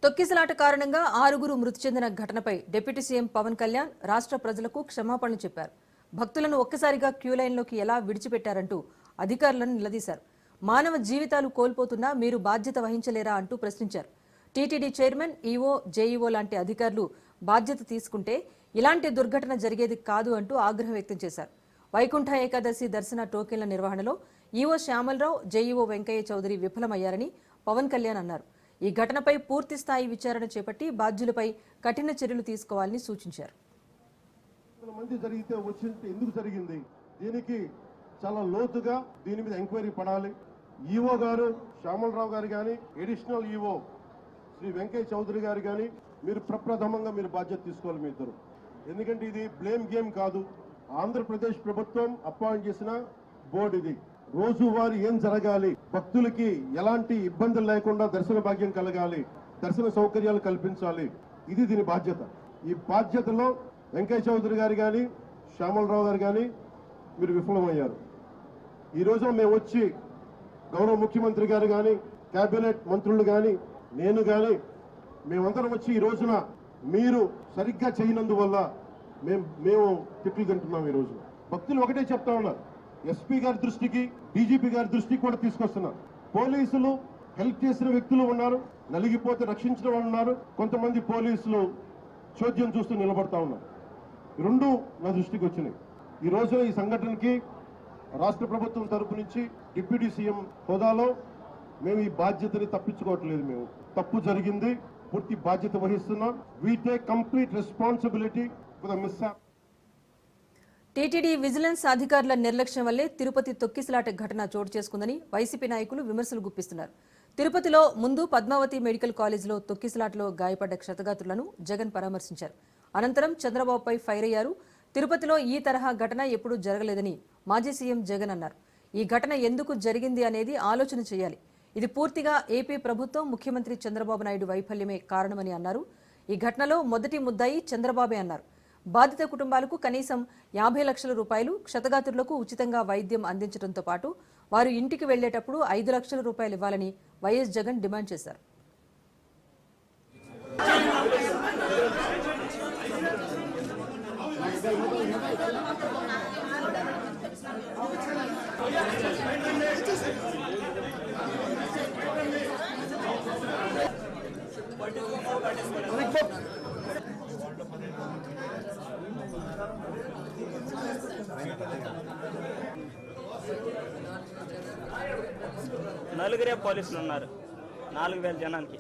తొక్కిసలాట కారణంగా 6గురు మృతి చెందిన ఘటనపై డిప్యూటీ సీఎం పవన్ కళ్యాణ్ రాష్ట్ర ప్రజలకు క్షమాపణలు చెప్పారు. భక్తులను ఒక్కసారిగా క్యూ లైన్లోకి ఎలా విడిచిపెట్టారంటూ అధికారులను నిలదీశారు. మానవ జీవితాలు కోల్పోతున్నా మీరు బాధ్యత వహించలేరా అంటూ ప్రశ్నించారు. టీటీడీ చైర్మన్, ఈవో, జేఈఓ లాంటి అధికారులు బాధ్యత తీసుకుంటే ఇలాంటి దుర్ఘటన జరిగేది కాదు అంటూ ఆగ్రహం వ్యక్తం చేశారు. వైకుంఠ ఏకాదశి దర్శన టోకెన్ల నిర్వహణలో ఈవో శ్యామలరావు, జేఈఓ వెంకయ్య చౌదరి విఫలమయ్యారని పవన్ కళ్యాణ్ అన్నారు. ఈ ఘటనపై పూర్తి స్థాయి విచారణ చేపట్టి బాధ్యులపై కఠిన చర్యలు తీసుకోవాలని సూచించారు. ఎందుకు జరిగింది దీనికి చాలా లోతుగా దీని మీద ఎంక్వైరీ పడాలి. ఈవో గారు శ్యామలరావు గారు కానీ, అడిషనల్ ఈవో శ్రీ వెంకయ్య చౌదరి గారు కానీ మీరు ప్రప్రథమంగా మీరు బాధ్యత తీసుకోవాలి మీ ఇద్దరు. ఎందుకంటే ఇది బ్లేమ్ గేమ్ కాదు. ఆంధ్రప్రదేశ్ ప్రభుత్వం అపాయింట్ చేసిన బోర్డు ఇది. రోజువారీ ఏం జరగాలి, భక్తులకి ఎలాంటి ఇబ్బందులు లేకుండా దర్శన భాగ్యం కలగాలి, దర్శన సౌకర్యాలు కల్పించాలి, ఇది దీని బాధ్యత. ఈ బాధ్యతలో వెంకయ్య చౌదరి గారు కానీ, శ్యామలరావు గారు కానీ మీరు విఫలమయ్యారు. ఈ రోజున మేము వచ్చి గౌరవ ముఖ్యమంత్రి గారు కానీ, కేబినెట్ మంత్రులు కానీ, నేను కానీ మేమందరం వచ్చి ఈ రోజున మీరు సరిగ్గా చేయనందువల్ల మేము తిట్లు తింటున్నాం. ఈ రోజు భక్తులు ఒకటే చెప్తా ఉన్నారు, ఎస్పీ గారి దృష్టికి, డీజీపీ గారి దృష్టికి కూడా తీసుకొస్తున్నారు. పోలీసులు హెల్ప్ చేసిన వ్యక్తులు ఉన్నారు, నలిగిపోతే రక్షించిన వాళ్ళు ఉన్నారు, కొంతమంది పోలీసులు చోద్యం చూస్తూ నిలబడతా ఉన్నారు. రెండు నా దృష్టికి వచ్చినాయి. ఈ రోజున ఈ సంఘటనకి రాష్ట్ర ప్రభుత్వం తరపు నుంచి డిప్యూటీ సీఎం హోదాలో మేము ఈ బాధ్యతని తప్పించుకోవట్లేదు. మేము తప్పు జరిగింది, పూర్తి బాధ్యత వహిస్తున్నాం. We take complete responsibility for the mishap. TTD vigilance అధికారుల నిర్లక్ష్యం వల్లే తిరుపతి తొక్కిసలాట ఘటన చోటు చేసుకుందని వైసీపీ నాయకులు విమర్శలు గుప్పిస్తున్నారు. తిరుపతిలో ముందు పద్మావతి మెడికల్ కాలేజీలో తొక్కిసలాటలో గాయపడ్డ క్షతగాత్రులను జగన్ పరామర్శించారు. అనంతరం చంద్రబాబుపై ఫైర్ అయ్యారు. తిరుపతిలో ఈ తరహా ఘటన ఎప్పుడూ జరగలేదని మాజీ సీఎం జగన్ అన్నారు. ఈ ఘటన ఎందుకు జరిగింది అనేది ఆలోచన చేయాలి. ఇది పూర్తిగా ఏపీ ప్రభుత్వం, ముఖ్యమంత్రి చంద్రబాబు నాయుడు వైఫల్యమే కారణమని అన్నారు. ఈ ఘటనలో మొదటి ముద్దాయి చంద్రబాబే అన్నారు. బాధిత కుటుంబాలకు కనీసం 50 లక్షల రూపాయలు, క్షతగాత్రులకు ఉచితంగా వైద్యం అందించడంతో పాటు వారు ఇంటికి వెళ్లేటప్పుడు 5 లక్షల రూపాయలు ఇవ్వాలని వైఎస్ జగన్ డిమాండ్ చేశారు. నలుగురే పోలీసులు ఉన్నారు 4000 జనానికి.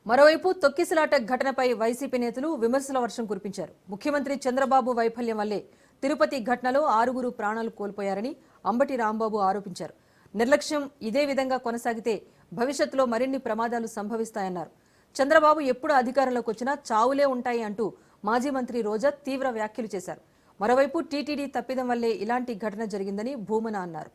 మరోవైపు తొక్కిసలాట ఘటనపై వైసీపీ నేతలు విమర్శల వర్షం కురిపించారు. ముఖ్యమంత్రి చంద్రబాబు వైఫల్యం వల్లే తిరుపతి ఘటనలో 6గురు ప్రాణాలు కోల్పోయారని అంబటి రాంబాబు ఆరోపించారు. నిర్లక్ష్యం ఇదే విధంగా కొనసాగితే భవిష్యత్తులో మరిన్ని ప్రమాదాలు సంభవిస్తాయన్నారు. చంద్రబాబు ఎప్పుడు అధికారంలోకి వచ్చినా చావులే ఉంటాయి అంటూ మాజీ మంత్రి రోజా తీవ్ర వ్యాఖ్యలు చేశారు. మరోవైపు టీటీడీ తప్పిదం వల్లే ఇలాంటి ఘటన జరిగిందని భూమన అన్నారు.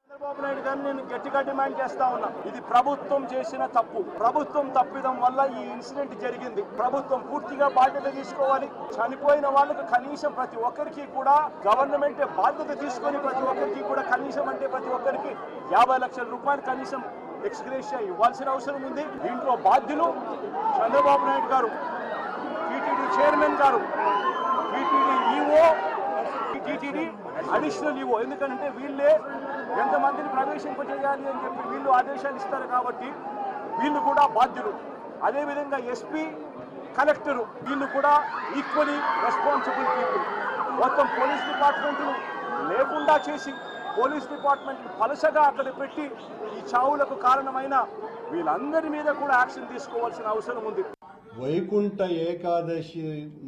చంద్రబాబు నాయుడు గారిని నేను గట్టిగా డిమాండ్ చేస్తా ఉన్నా, ఇది ప్రభుత్వం చేసిన తప్పు. ప్రభుత్వం తప్పిదం వల్ల ఈ ఇన్సిడెంట్ జరిగింది. ప్రభుత్వం పూర్తిగా బాధ్యత తీసుకోవాలి. చనిపోయిన వాళ్ళకి కనీసం ప్రతి ఒక్కరికి కూడా గవర్నమెంట్ బాధ్యత తీసుకొని ప్రతి ఒక్కరికి కూడా కనీసం అంటే ప్రతి ఒక్కరికి 50 లక్షల రూపాయలు కనీసం ఎక్స్గ్రేషియా ఇవ్వాల్సిన అవసరం ఉంది. దీంట్లో బాధ్యులు చంద్రబాబు నాయుడు గారు, టీటీడీ చైర్మన్ గారు, TTD EO, TTD additional EO. ఎందుకంటే వీళ్ళే ఎంతమందిని ప్రవేశింపజేయాలి అని చెప్పి వీళ్ళు ఆదేశాలు ఇస్తారు కాబట్టి వీళ్ళు కూడా బాధ్యులు. అదేవిధంగా ఎస్పీ, కలెక్టరు వీళ్ళు కూడా ఈక్వలీ రెస్పాన్సిబుల్ పీపుల్. మొత్తం పోలీస్ డిపార్ట్మెంట్లు లేకుండా చేసి పోలీస్ డిపార్ట్మెంట్ పలసగా అక్కడ పెట్టి ఈ చావులకు కారణమైన వీళ్ళందరి మీద కూడా యాక్షన్ తీసుకోవాల్సిన అవసరం ఉంది. వైకుంఠ ఏకాదశి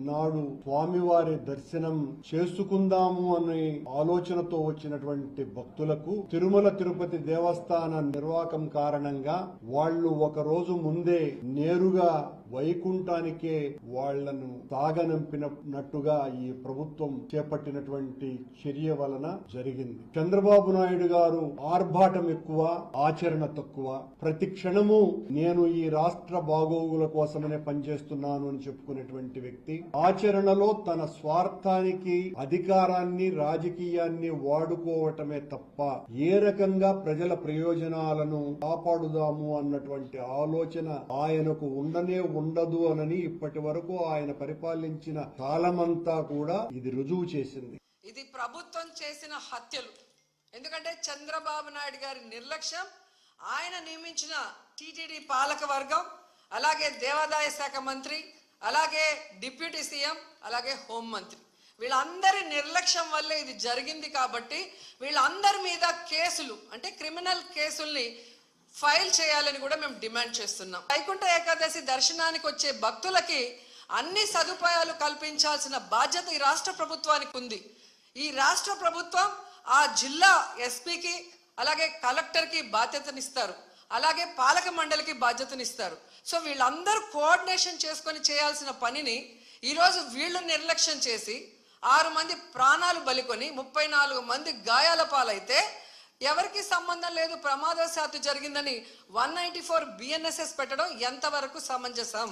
నాడు స్వామివారి దర్శనం చేసుకుందాము అనే ఆలోచనతో వచ్చినటువంటి భక్తులకు తిరుమల తిరుపతి దేవస్థాన నిర్వాహకం కారణంగా వాళ్ళు ఒక రోజు ముందే నేరుగా వైకుంఠానికే వాళ్లను సాగనంపినట్టుగా ఈ ప్రభుత్వం చేపట్టినటువంటి చర్య వలన జరిగింది. చంద్రబాబు నాయుడు గారు ఆర్భాటం ఎక్కువ, ఆచరణ తక్కువ. ప్రతి క్షణము నేను ఈ రాష్ట్ర బాగోగుల కోసమనే పనిచేస్తున్నాను అని చెప్పుకునేటువంటి వ్యక్తి ఆచరణలో తన స్వార్థానికి, అధికారాన్ని, రాజకీయాన్ని వాడుకోవటమే తప్ప ఏ రకంగా ప్రజల ప్రయోజనాలను కాపాడుదాము అన్నటువంటి ఆలోచన ఆయనకు ఉండదు అనని ఇప్పటి వరకు ఆయన పరిపాలించిన కాలమంతా కూడా ఇది రుజువు చేసింది. ఇది ప్రభుత్వం చేసిన హత్యలు. ఎందుకంటే చంద్రబాబు నాయుడు గారి నిర్లక్ష్యం, ఆయన నియమించిన టీటీడీ పాలక వర్గం, అలాగే దేవాదాయ శాఖ మంత్రి, అలాగే డిప్యూటీ సీఎం, అలాగే హోంమంత్రి, వీళ్ళందరి నిర్లక్ష్యం వల్లే ఇది జరిగింది. కాబట్టి వీళ్ళందరి మీద కేసులు, అంటే క్రిమినల్ కేసుల్ని ఫైల్ చేయాలని కూడా మేము డిమాండ్ చేస్తున్నాం. వైకుంఠ ఏకాదశి దర్శనానికి వచ్చే భక్తులకి అన్ని సదుపాయాలు కల్పించాల్సిన బాధ్యత ఈ రాష్ట్ర ప్రభుత్వానికి ఉంది. ఈ రాష్ట్ర ప్రభుత్వం ఆ జిల్లా ఎస్పీకి, అలాగే కలెక్టర్కి బాధ్యతనిస్తారు, అలాగే పాలక మండలికి బాధ్యతనిస్తారు. సో వీళ్ళందరూ కోఆర్డినేషన్ చేసుకొని చేయాల్సిన పనిని ఈరోజు వీళ్ళు నిర్లక్ష్యం చేసి 6 మంది ప్రాణాలు బలికొని 34 మంది గాయాల పాలైతే ఎవరికి సంబంధం లేదు, ప్రమాదవశాత్తు జరిగిందని 194 BNSS పెట్టడం ఎంతవరకు సమంజసం?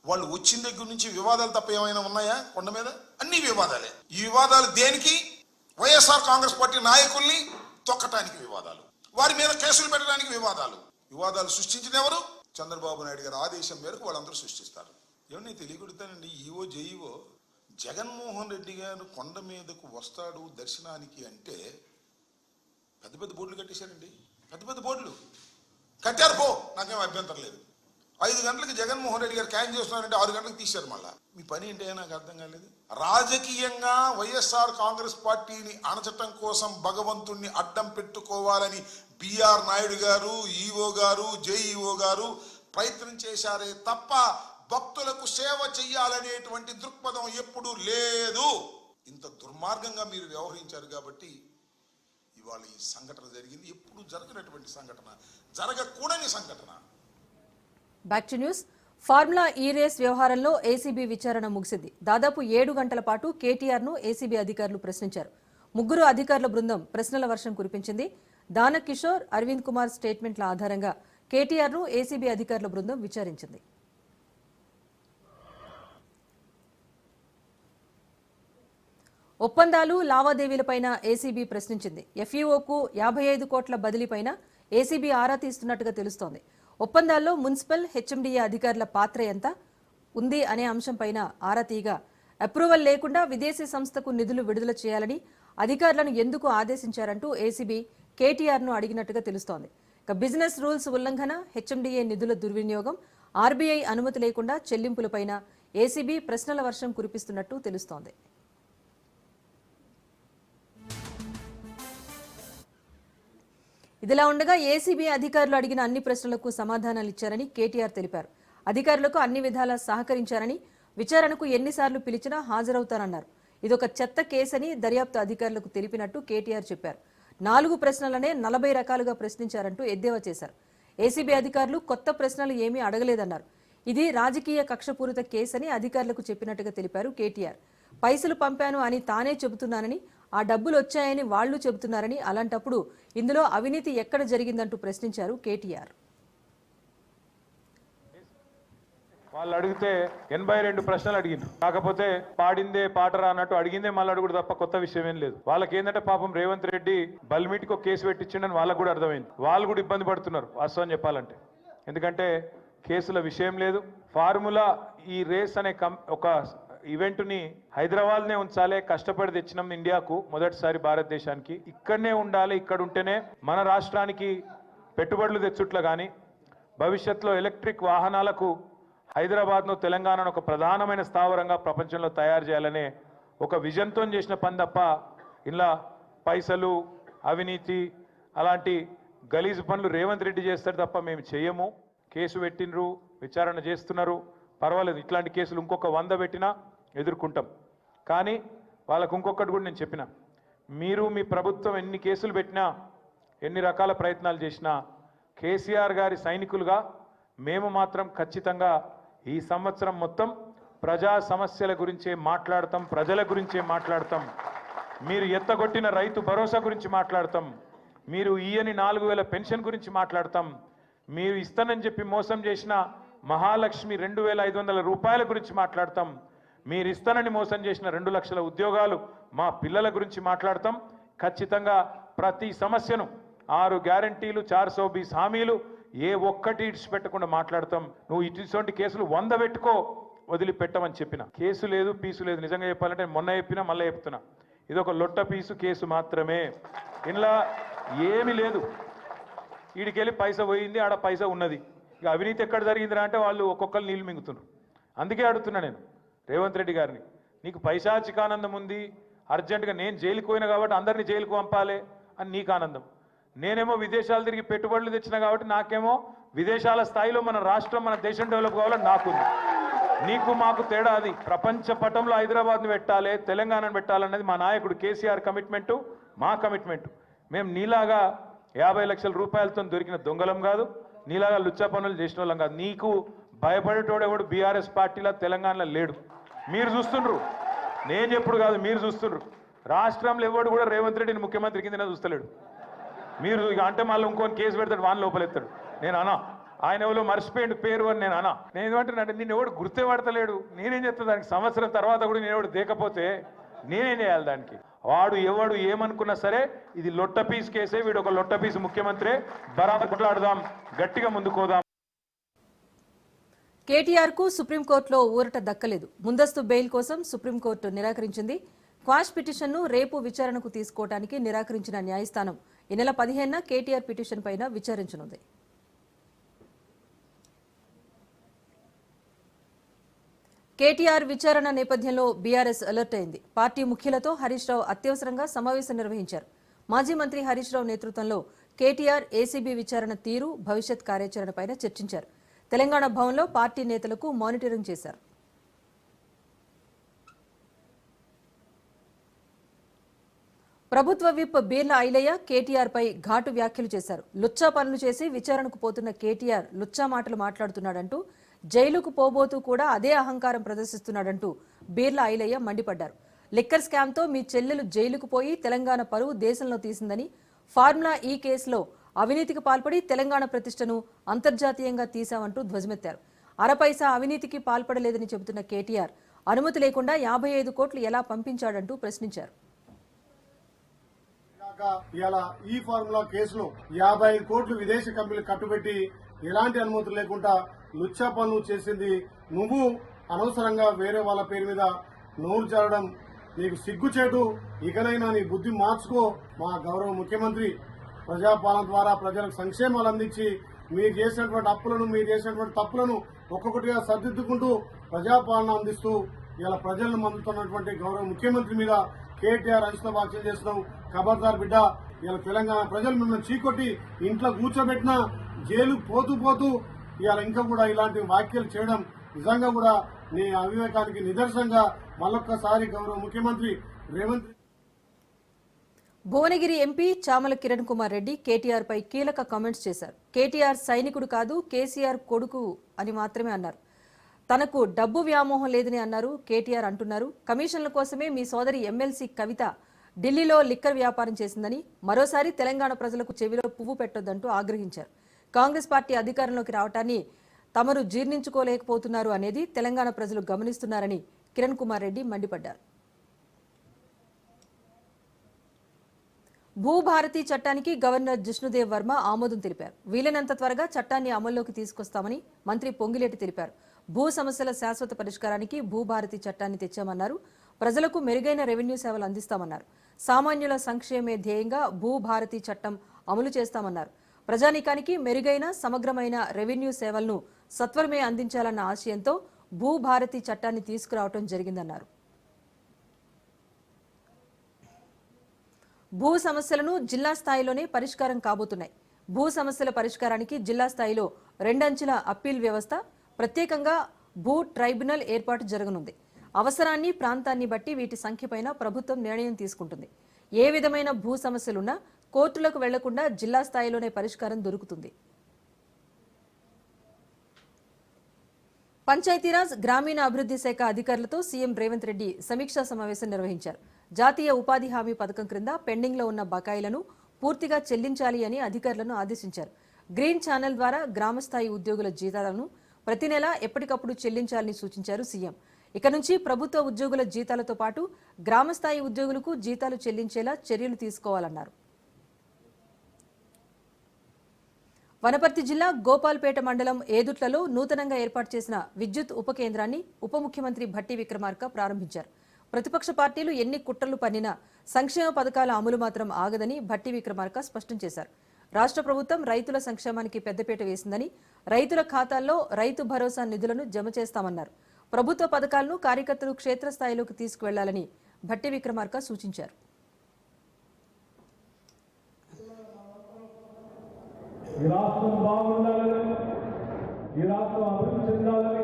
వాళ్ళు వచ్చిన దగ్గర నుంచి వివాదాలు తప్ప ఏమైనా ఉన్నాయా? కొండ మీద అన్ని వివాదాలే. ఈ వివాదాలు దేనికి? వైఎస్ఆర్ కాంగ్రెస్ పార్టీ నాయకుల్ని తొక్కటానికి వివాదాలు, వారి మీద కేసులు పెట్టడానికి వివాదాలు. వివాదాలు సృష్టించిన ఎవరు? చంద్రబాబు నాయుడు గారి ఆదేశం మేరకు వాళ్ళందరూ సృష్టిస్తారు. ఏమన్నా తెలియకూడతానండి, ఈవో జేఈఓ జగన్మోహన్ రెడ్డి గారు కొండ మీదకు వస్తాడు దర్శనానికి అంటే పెద్ద పెద్ద బోర్డులు కట్టేశారండి. పెద్ద పెద్ద బోర్డులు కట్టారు, పో, నాకేం అభ్యంతరం లేదు. 5 గంటలకు జగన్మోహన్ రెడ్డి గారు క్యాన్ చేస్తున్నారంటే 6 గంటలకు తీశారు. మళ్ళా మీ పని ఏంటో నాకు అర్థం కాలేదు. రాజకీయంగా వైఎస్ఆర్ కాంగ్రెస్ పార్టీని అణచటం కోసం భగవంతుణ్ణి అడ్డం పెట్టుకోవాలని బిఆర్ నాయుడు గారు, ఈఓ గారు, జేఈఓ గారు ప్రయత్నం చేశారే తప్ప భక్తులకు సేవ చెయ్యాలనేటువంటి దృక్పథం ఎప్పుడూ లేదు. ఇంత దుర్మార్గంగా మీరు వ్యవహరించారు కాబట్టి ఇవాళ ఈ సంఘటన జరిగింది. ఎప్పుడు జరగనటువంటి సంఘటన, జరగకూడని సంఘటన. Back to news. ఫార్ములా ఈ రేస్ వ్యవహారంలో ఏసీబీ విచారణ ముగిసింది. దాదాపు 7 గంటల పాటు కేటీఆర్ను ఏసీబీ అధికారులు ప్రశ్నించారు. 3 అధికారుల బృందం ప్రశ్నల వర్షం కురిపించింది. దానకిషోర్, అరవింద్ కుమార్ స్టేట్మెంట్ల ఆధారంగా కేటీఆర్ను ఏసీబీ అధికారుల బృందం విచారించింది. ఒప్పందాలు, లావాదేవీలపైన ఏసీబీ ప్రశ్నించింది. ఎఫ్ఈఓకు 55 కోట్ల బదిలీపైన ఏసీబీ ఆరా తీస్తున్నట్టుగా తెలుస్తోంది. ఒప్పందాల్లో మున్సిపల్, హెచ్ఎండిఏ అధికారుల పాత్ర ఎంత ఉంది అనే అంశంపైన ఆరా తీయగా అప్రూవల్ లేకుండా విదేశీ సంస్థకు నిధులు విడుదల చేయాలని అధికారులను ఎందుకు ఆదేశించారంటూ ఏసీబీ కేటీఆర్ను అడిగినట్టుగా తెలుస్తోంది. ఇక బిజినెస్ రూల్స్ ఉల్లంఘన, హెచ్ఎండిఏ నిధుల దుర్వినియోగం, ఆర్బీఐ అనుమతి లేకుండా చెల్లింపులపైన ఏసీబీ ప్రశ్నల వర్షం కురిపిస్తున్నట్టు తెలుస్తోంది. ఇదిలా ఉండగా ఏసీబీ అధికారులు అడిగిన అన్ని ప్రశ్నలకు సమాధానాలు ఇచ్చారని కేటీఆర్ తెలిపారు. అధికారులకు అన్ని విధాలా సహకరించారని, విచారణకు ఎన్నిసార్లు పిలిచినా హాజరవుతారన్నారు. ఇదొక చెత్త కేసని దర్యాప్తు అధికారులకు తెలిపినట్టు కేటీఆర్ చెప్పారు. 4 ప్రశ్నలనే 40 రకాలుగా ప్రశ్నించారంటూ ఎద్దేవా చేశారు. ఏసీబీ అధికారులు కొత్త ప్రశ్నలు ఏమీ అడగలేదన్నారు. ఇది రాజకీయ కక్షపూరిత కేసని అధికారులకు చెప్పినట్టుగా తెలిపారు కేటీఆర్. పైసలు పంపాను అని తానే చెబుతున్నానని, ఆ డబ్బులు వచ్చాయని వాళ్లు చెబుతున్నారని, అలాంటప్పుడు ఇందులో అవినీతి ఎక్కడ జరిగిందంటూ ప్రశ్నించారు కేటీఆర్. వాళ్ళు అడిగితే 82 ప్రశ్నలు అడిగిండ్రు. కాకపోతే పాడిందే పాటరా అన్నట్టు అడిగిందే మళ్ళీ అడుగుడు తప్ప కొత్త విషయం ఏం లేదు. వాళ్ళకి ఏంటంటే పాపం రేవంత్ రెడ్డి బల్మీటికి ఒక కేసు పెట్టించిండని వాళ్ళకు కూడా అర్థమైంది. వాళ్ళు కూడా ఇబ్బంది పడుతున్నారు వాస్తవం చెప్పాలంటే. ఎందుకంటే కేసుల విషయం లేదు. ఫార్ములా ఈ రేస్ అనే ఒక ఈవెంట్ని హైదరాబాద్నే ఉంచాలి, కష్టపడి తెచ్చినాం ఇండియాకు, మొదటిసారి భారతదేశానికి. ఇక్కడనే ఉండాలి, ఇక్కడ ఉంటేనే మన రాష్ట్రానికి పెట్టుబడులు తెచ్చుట్ల కానీ భవిష్యత్తులో ఎలక్ట్రిక్ వాహనాలకు హైదరాబాద్ను, తెలంగాణను ఒక ప్రధానమైన స్థావరంగా ప్రపంచంలో తయారు చేయాలనే ఒక విజన్తో చేసిన పని తప్ప ఇలా పైసలు, అవినీతి అలాంటి గలీజు పనులు రేవంత్ రెడ్డి చేస్తారు తప్ప మేము చేయము. కేసు పెట్టినరు, విచారణ చేస్తున్నారు, పర్వాలేదు. ఇట్లాంటి కేసులు ఇంకొక 100 పెట్టినా ఎదుర్కొంటాం. కానీ వాళ్ళకు ఇంకొకటి కూడా నేను చెప్పిన, మీరు మీ ప్రభుత్వం ఎన్ని కేసులు పెట్టినా, ఎన్ని రకాల ప్రయత్నాలు చేసినా కేసీఆర్ గారి సైనికులుగా మేము మాత్రం ఖచ్చితంగా ఈ సంవత్సరం మొత్తం ప్రజా సమస్యల గురించే మాట్లాడతాం, ప్రజల గురించే మాట్లాడతాం. మీరు ఎత్తగొట్టిన రైతు భరోసా గురించి మాట్లాడతాం, మీరు ఇయ్యని 4000 పెన్షన్ గురించి మాట్లాడతాం, మీరు ఇస్తానని చెప్పి మోసం చేసిన మహాలక్ష్మి 2500 రూపాయల గురించి మాట్లాడతాం, మీరు ఇస్తానని మోసం చేసిన 2 లక్షల ఉద్యోగాలు మా పిల్లల గురించి మాట్లాడతాం. ఖచ్చితంగా ప్రతి సమస్యను 6 గ్యారంటీలు 420 హామీలు ఏ ఒక్కటి ఇడిచిపెట్టకుండా మాట్లాడతాం. నువ్వు ఇటువంటి కేసులు 100 పెట్టుకో, వదిలిపెట్టమని చెప్పిన. కేసు లేదు, పీసు లేదు. నిజంగా చెప్పాలంటే మొన్న చెప్పినా మళ్ళీ చెప్తున్నా, ఇది ఒక లొట్ట పీసు కేసు మాత్రమే. ఇంట్లో ఏమీ లేదు. వీడికెళ్ళి పైసా పోయింది, ఆడ పైసా ఉన్నది. ఇక అవినీతి ఎక్కడ జరిగిందిరా అంటే వాళ్ళు ఒక్కొక్కరు నీళ్ళు మింగుతున్నారు. అందుకే అడుగుతున్నా నేను రేవంత్ రెడ్డి గారిని, నీకు పైశాచికానందం ఉంది, అర్జెంటుగా నేను జైలుకు పోయినా కాబట్టి అందరినీ జైలుకు పంపాలి అని నీకు ఆనందం. నేనేమో విదేశాలు తిరిగి పెట్టుబడులు తెచ్చినా కాబట్టి నాకేమో విదేశాల స్థాయిలో మన రాష్ట్రం, మన దేశం డెవలప్ కావాలని నాకుంది. నీకు మాకు తేడా అది. ప్రపంచ పటంలో హైదరాబాద్ని పెట్టాలి, తెలంగాణను పెట్టాలన్నది మా నాయకుడు కేసీఆర్ కమిట్మెంటు, మా కమిట్మెంటు. మేము నీలాగా 50 లక్షల రూపాయలతో దొరికిన దొంగలం కాదు, నీలాగా లుచ్చా పనులు చేసిన వాళ్ళం కాదు. నీకు భయపడేటోడు ఎవడు బీఆర్ఎస్ పార్టీలో తెలంగాణలో లేడు. మీరు చూస్తుండ్రు, నేను చెప్పుడు కాదు, మీరు చూస్తుండ్రు. రాష్ట్రంలో ఎవడు కూడా రేవంత్ రెడ్డిని ముఖ్యమంత్రి కిందనే చూస్తలేడు. మీరు ఇక అంటే మళ్ళీ ఇంకొని కేసు పెడతాడు, వాని లోపలెత్తాడు. నేను అనా ఆయన ఎవరో మర్చిపోయిండు పేరు అని నేను అనా. నేను ఏమంటున్నానంటే నిన్ను ఎవడు గుర్తే పడతలేడు, నేనేం చేస్తాను దానికి? సంవత్సరం తర్వాత కూడా నేను ఎవడు దేకపోతే నేనేం చేయాలి దానికి? వాడు ఎవడు ఏమనుకున్నా సరే ఇది లొట్ట పీస్ కేసే, వీడు ఒక లొట్ట పీసు ముఖ్యమంత్రి. బరాబర్ కొట్లాడదాం, గట్టిగా ముందుకోదాం. కేటీఆర్ కు సుప్రీంకోర్టులో ఊరట దక్కలేదు. ముందస్తు బెయిల్ కోసం సుప్రీంకోర్టు నిరాకరించింది. క్వాష్ పిటిషన్ను రేపు విచారణకు తీసుకోవడానికి నిరాకరించిన న్యాయస్థానం ఈ నెల 15న కేటీఆర్ పిటిషన్ పైన విచారించనుంది. కేటీఆర్ విచారణ నేపథ్యంలో బీఆర్ఎస్ అలర్ట్ అయింది. పార్టీ ముఖ్యులతో హరీష్ రావు అత్యవసరంగా సమావేశం నిర్వహించారు. మాజీ మంత్రి హరీష్ రావు నేతృత్వంలో కేటీఆర్ ఏసీబీ విచారణ తీరు, భవిష్యత్ కార్యాచరణపైన చర్చించారు. తెలంగాణ భవన్లో పార్టీ నేతలకు మానిటరింగ్ చేశారు. ప్రభుత్వ విప్ బీర్ల ఐలయ్య కేటీఆర్ పై ఘాటు వ్యాఖ్యలు చేశారు. లుచ్చా పనులు చేసి విచారణకు పోతున్న కేటీఆర్ లుచ్చా మాటలు మాట్లాడుతున్నాడంటూ, జైలుకు పోబోతూ కూడా అదే అహంకారం ప్రదర్శిస్తున్నాడంటూ బీర్ల ఐలయ్య మండిపడ్డారు. లిక్కర్ స్కామ్తో మీ చెల్లెలు జైలుకు పోయి తెలంగాణ పరువు దేశంలో తీసిందని, ఫార్ములా ఈ కేసులో అవినీతికి పాల్పడి తెలంగాణ ప్రతిష్టను అంతర్జాతీయంగా తీశామంటూ ధ్వజమెత్తారు. అరపైసా అవినీతికి పాల్పడలేదని చెబుతున్న కేటీఆర్ అనుమతి లేకుండా 55 కోట్లు ఎలా పంపించాడంటూ ప్రశ్నించారు. ఇలా ఈ ఫార్ములా కేసులో 55 కోట్లు విదేశీ కంపెనీలు కట్టుబెట్టి ఎలాంటి అనుమతులు లేకుండా లుచ్చా పనులు చేసింది నువ్వు. అనవసరంగా వేరే వాళ్ళ పేరు మీద నోరు జారడం నీకు సిగ్గుచేటు. ఇకనైనా నీ బుద్ధి మార్చుకో. మా గౌరవ ముఖ్యమంత్రి ప్రజాపాలన ద్వారా ప్రజలకు సంక్షేమాలు అందించి మీరు చేసినటువంటి అప్పులను, మీరు చేసినటువంటి తప్పులను ఒక్కొక్కటిగా సర్దిద్దుకుంటూ ప్రజాపాలన అందిస్తూ ఇలా ప్రజలను మందుతున్నటువంటి గౌరవ ముఖ్యమంత్రి మీద కేటీఆర్ అనిష్ట వ్యాఖ్యలు చేస్తున్నాం. ఖబర్దార్ బిడ్డ, ఇలా తెలంగాణ ప్రజలు మిమ్మల్ని చీకొట్టి ఇంట్లో కూర్చోబెట్టినా జైలు పోతూ పోతూ ఇవాళ ఇంకా కూడా ఇలాంటి వ్యాఖ్యలు చేయడం నిజంగా కూడా నీ అవివేకానికి నిదర్శనంగా మళ్ళొక్కసారి గౌరవ ముఖ్యమంత్రి రేవంత్. భువనగిరి ఎంపీ చామల కిరణ్ కుమార్ రెడ్డి కేటీఆర్ పై కీలక కామెంట్స్ చేశారు. కేటీఆర్ సైనికుడు కాదు, కేసీఆర్ కొడుకు అని మాత్రమే అన్నారు. తనకు డబ్బు వ్యామోహం లేదని అన్నారు. కేటీఆర్ అంటున్నారు, కమిషన్ల కోసమే మీ సోదరి ఎమ్మెల్సీ కవిత ఢిల్లీలో లిక్కర్ వ్యాపారం చేసిందని, మరోసారి తెలంగాణ ప్రజలకు చెవిలో పువ్వు పెట్టొద్దంటూ ఆగ్రహించారు. కాంగ్రెస్ పార్టీ అధికారంలోకి రావటాన్ని తమరు జీర్ణించుకోలేకపోతున్నారు అనేది తెలంగాణ ప్రజలు గమనిస్తున్నారని కిరణ్ కుమార్ రెడ్డి మండిపడ్డారు. భూభారతి చట్టానికి గవర్నర్ జిష్ణుదేవ్ వర్మ ఆమోదం తెలిపారు. వీలైనంత త్వరగా చట్టాన్ని అమల్లోకి తీసుకొస్తామని మంత్రి పొంగిలేటి తెలిపారు. భూ సమస్యల శాశ్వత పరిష్కారానికి భూభారతి చట్టాన్ని తెచ్చామన్నారు. ప్రజలకు మెరుగైన రెవెన్యూ సేవలు అందిస్తామన్నారు. సామాన్యుల సంక్షేమే ధ్యేయంగా భూభారతి చట్టం అమలు చేస్తామన్నారు. ప్రజానీకానికి మెరుగైన సమగ్రమైన రెవెన్యూ సేవలను సత్వరమే అందించాలన్న ఆశయంతో భూభారతి చట్టాన్ని తీసుకురావడం జరిగిందన్నారు. భూ సమస్యలను జిల్లా స్థాయిలోనే పరిష్కారం కాబోతున్నాయి. భూ సమస్యల పరిష్కారానికి జిల్లా స్థాయిలో 2 అంచెల అప్పీల్ వ్యవస్థ, ప్రత్యేకంగా భూ ట్రైబ్యునల్ ఏర్పాటు జరగనుంది. అవసరాన్ని, ప్రాంతాన్ని బట్టి వీటి సంఖ్యపైన ప్రభుత్వం నిర్ణయం తీసుకుంటుంది. ఏ విధమైన భూ సమస్యలున్నా కోర్టులకు వెళ్లకుండా జిల్లా స్థాయిలోనే పరిష్కారం దొరుకుతుంది. పంచాయతీరాజ్ గ్రామీణ అభివృద్ధి శాఖ అధికారులతో సీఎం రేవంత్ రెడ్డి సమీక్షా సమావేశం నిర్వహించారు. జాతీయ ఉపాధి హామీ పథకం క్రింద పెండింగ్లో ఉన్న బకాయిలను పూర్తిగా చెల్లించాలి అని అధికారులను ఆదేశించారు. గ్రీన్ ఛానల్ ద్వారా గ్రామస్థాయి ఉద్యోగుల జీతాలను ప్రతి నెల ఎప్పటికప్పుడు చెల్లించాలని సూచించారు సీఎం. ఇక నుంచి ప్రభుత్వ ఉద్యోగుల జీతాలతో పాటు గ్రామస్థాయి ఉద్యోగులకు జీతాలు చెల్లించేలా చర్యలు తీసుకోవాలన్నారు. వనపర్తి జిల్లా గోపాల్పేట మండలం ఏదుట్లలో నూతనంగా ఏర్పాటు చేసిన విద్యుత్ ఉప కేంద్రాన్ని ఉప ముఖ్యమంత్రి భట్టి విక్రమార్క ప్రారంభించారు. ప్రతిపక్ష పార్టీలు ఎన్ని కుట్రలు పన్నినా సంక్షేమ పథకాల అమలు మాత్రం ఆగదని భట్టి విక్రమార్క స్పష్టం చేశారు. రాష్ట్ర ప్రభుత్వం రైతుల సంక్షేమానికి పెద్దపీట వేసిందని, రైతుల ఖాతాల్లో రైతు భరోసా నిధులను జమ చేస్తామన్నారు. ప్రభుత్వ పథకాలను కార్యకర్తలు క్షేత్రస్థాయిలోకి తీసుకువెళ్లాలని భట్టి విక్రమార్క సూచించారు. ఈ రాష్ట్రం బాగుండాలని, ఈ రాష్ట్రం అభివృద్ధి చెందాలని,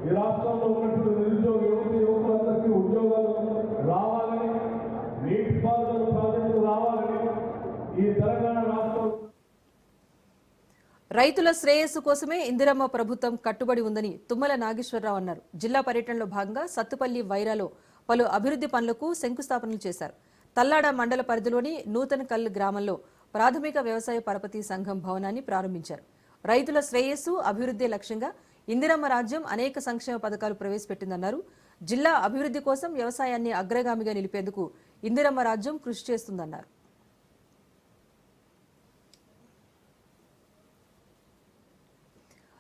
ఈ రాష్ట్రంలో ఉన్నటువంటి నిరుద్యోగ యువకులందరికీ ఉద్యోగాలు రావాలని, నీటిపారుదల ప్రాజెక్టులు రావాలని ఈ తెలంగాణ రాష్ట్రం రైతుల శ్రేయస్సు కోసమే ఇందిరమ్మ ప్రభుత్వం కట్టుబడి ఉందని తుమ్మల నాగేశ్వరరావు అన్నారు. జిల్లా పర్యటనలో భాగంగా సత్తుపల్లి వైరాలో పలు అభివృద్ధి పనులకు శంకుస్థాపనలు చేశారు. తల్లాడ మండల పరిధిలోని నూతన కల్ గ్రామంలో ప్రాథమిక వ్యవసాయ పరపతి సంఘం భవనాన్ని ప్రారంభించారు. రైతుల శ్రేయస్సు అభివృద్ధి లక్ష్యంగా ఇందిరమ్మ రాజ్యం అనేక సంక్షేమ పథకాలు ప్రవేశపెట్టిందన్నారు. జిల్లా అభివృద్ధి కోసం వ్యవసాయాన్ని అగ్రగామిగా నిలిపేందుకు ఇందిరమ్మ రాజ్యం కృషి చేస్తుందన్నారు.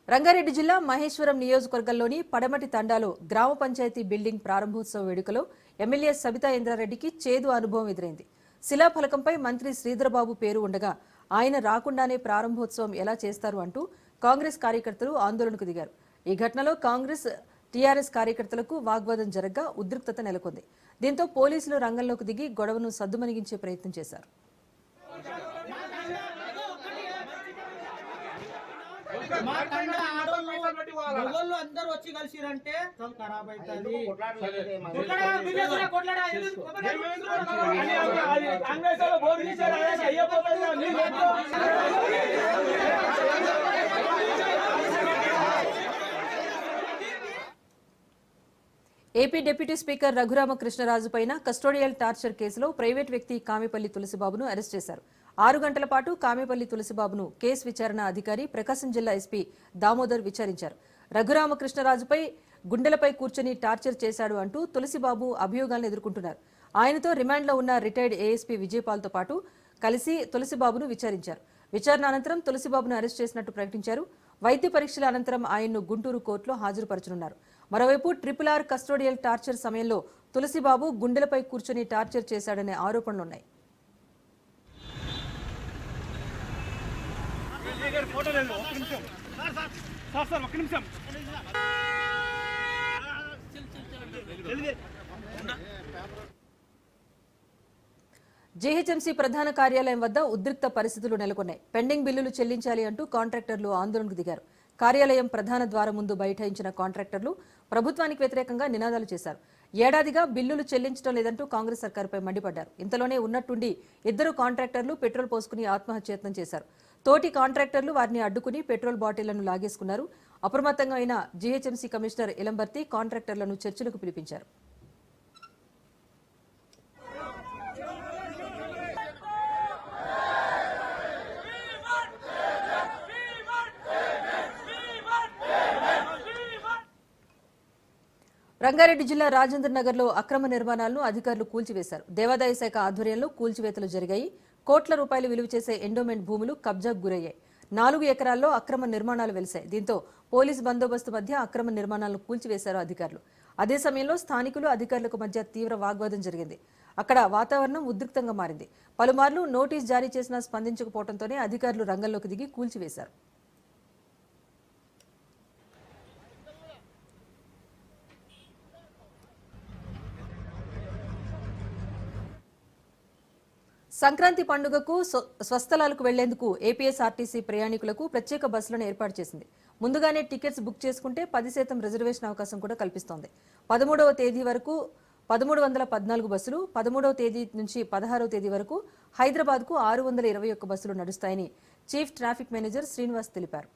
రంగారెడ్డి జిల్లా మహేశ్వరం నియోజకవర్గంలోని పడమటి తండాలో గ్రామ పంచాయతీ బిల్డింగ్ ప్రారంభోత్సవ వేడుకలో ఎమ్మెల్యే సబితా ఇంద్రారెడ్డికి చేదు అనుభవం ఎదురైంది. శిలాఫలకంపై మంత్రి శ్రీధరబాబు పేరు ఉండగా ఆయన రాకుండానే ప్రారంభోత్సవం ఎలా చేస్తారు అంటూ కాంగ్రెస్ కార్యకర్తలు ఆందోళనకు దిగారు. ఈ ఘటనలో కాంగ్రెస్ టీఆర్ఎస్ కార్యకర్తలకు వాగ్వాదం జరగ్గా ఉద్రిక్తత నెలకొంది. దీంతో పోలీసులు రంగంలోకి దిగి గొడవను సద్దుమణిగించే ప్రయత్నం చేశారు. అందరూ వచ్చి కలిసిరంటే ఖరాబ్ అవుతుంది. ఏపీ డిప్యూటీ స్పీకర్ రఘురామకృష్ణరాజు పైన కస్టోడియల్ టార్చర్ కేసులో ప్రైవేట్ వ్యక్తి కామిపల్లి తులసిబాబును అరెస్ట్ చేశారు. 6 గంటల పాటు కామిపల్లి తులసిబాబును కేసు విచారణ అధికారి ప్రకాశం జిల్లా ఎస్పీ దామోదర్ విచారించారు. రఘురామకృష్ణరాజుపై గుండెలపై కూర్చొని టార్చర్ చేశాడు అంటూ తులసిబాబు అభియోగాలను ఎదుర్కొంటున్నారు. ఆయనతో రిమాండ్లో ఉన్న రిటైర్డ్ ఏఎస్పీ విజయపాల్తో పాటు కలిసి తులసిబాబును విచారించారు. విచారణ అనంతరం తులసిబాబును అరెస్ట్ చేసినట్టు ప్రకటించారు. వైద్య పరీక్షల అనంతరం ఆయన్ను గుంటూరు కోర్టులో హాజరుపరచనున్నారు. మరోవైపు RRR కస్టోడియల్ టార్చర్ సమయంలో తులసిబాబు గుండెలపై కూర్చొని టార్చర్ చేశాడనే ఆరోపణలున్నాయి. జీహెచ్ఎంసీ ప్రధాన కార్యాలయం వద్ద ఉద్రిక్త పరిస్థితులు నెలకొన్నాయి. పెండింగ్ బిల్లులు చెల్లించాలి అంటూ కాంట్రాక్టర్లు ఆందోళనకు దిగారు. కార్యాలయం ప్రధాన ద్వారం ముందు బైఠాయించిన కాంట్రాక్టర్లు ప్రభుత్వానికి వ్యతిరేకంగా నినాదాలు చేశారు. ఏడాదిగా బిల్లులు చెల్లించడం లేదంటూ కాంగ్రెస్ సర్కారుపై మండిపడ్డారు. ఇంతలోనే ఉన్నట్టుండి 2 కాంట్రాక్టర్లు పెట్రోల్ పోసుకుని ఆత్మహత్యయత్నం చేశారు. తోటి కాంట్రాక్టర్లు వారిని అడ్డుకుని పెట్రోల్ బాటిళ్లను లాగేసుకున్నారు. అప్రమత్తంగా అయిన జీహెచ్ఎంసీ కమిషనర్ ఇలంబర్తి కాంట్రాక్టర్లను చర్చలకు పిలిపించారు. రంగారెడ్డి జిల్లా రాజేంద్ర నగర్లో అక్రమ నిర్మాణాలను అధికారులు కూల్చివేశారు. దేవాదాయ శాఖ ఆధ్వర్యంలో కూల్చివేతలు జరిగాయి. కోట్ల రూపాయలు విలువ చేసే ఎండోమెంట్ భూములు కబ్జాకు గురయ్యాయి. 4 ఎకరాల్లో అక్రమ నిర్మాణాలు వెలిశాయి. దీంతో పోలీసు బందోబస్తు మధ్య అక్రమ నిర్మాణాలను కూల్చివేశారు అధికారులు. అదే సమయంలో స్థానికులు అధికారులకు మధ్య తీవ్ర వాగ్వాదం జరిగింది. అక్కడ వాతావరణం ఉద్రిక్తంగా మారింది. పలుమార్లు నోటీస్ జారీ చేసినా స్పందించకపోవడంతోనే అధికారులు రంగంలోకి దిగి కూల్చివేశారు. సంక్రాంతి పండుగకు స్వస్థలాలకు వెళ్లేందుకు ఏపీఎస్ఆర్టీసీ ప్రయాణికులకు ప్రత్యేక బస్సులను ఏర్పాటు చేసింది. ముందుగానే టికెట్స్ బుక్ చేసుకుంటే 10% రిజర్వేషన్ అవకాశం కూడా కల్పిస్తోంది. 13వ తేదీ వరకు 1314 బస్సులు, 13వ తేదీ నుంచి 16వ తేదీ వరకు హైదరాబాద్కు 621 బస్సులు నడుస్తాయని చీఫ్ ట్రాఫిక్ మేనేజర్ శ్రీనివాస్ తెలిపారు.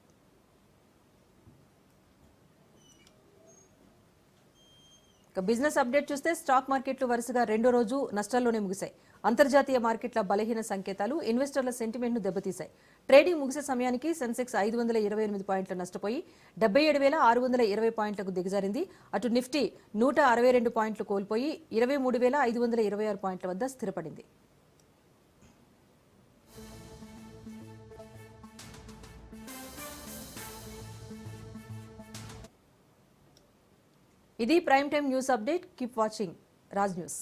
ఇక బిజినెస్ అప్డేట్ చూస్తే స్టాక్ మార్కెట్లు వరుసగా రెండో రోజు నష్టాల్లోనే ముగిశాయి. అంతర్జాతీయ మార్కెట్ల బలహీన సంకేతాలు ఇన్వెస్టర్ల సెంటిమెంట్ను దెబ్బతీశాయి. ట్రేడింగ్ ముగిసే సమయానికి సెన్సెక్స్ 528 పాయింట్లు నష్టపోయి 77,620 పాయింట్లకు దిగజారింది. అటు నిఫ్టీ 162 పాయింట్లు కోల్పోయి 23,526 పాయింట్ల వద్ద స్థిరపడింది. ఇది prime time news update. Keep watching Raj news.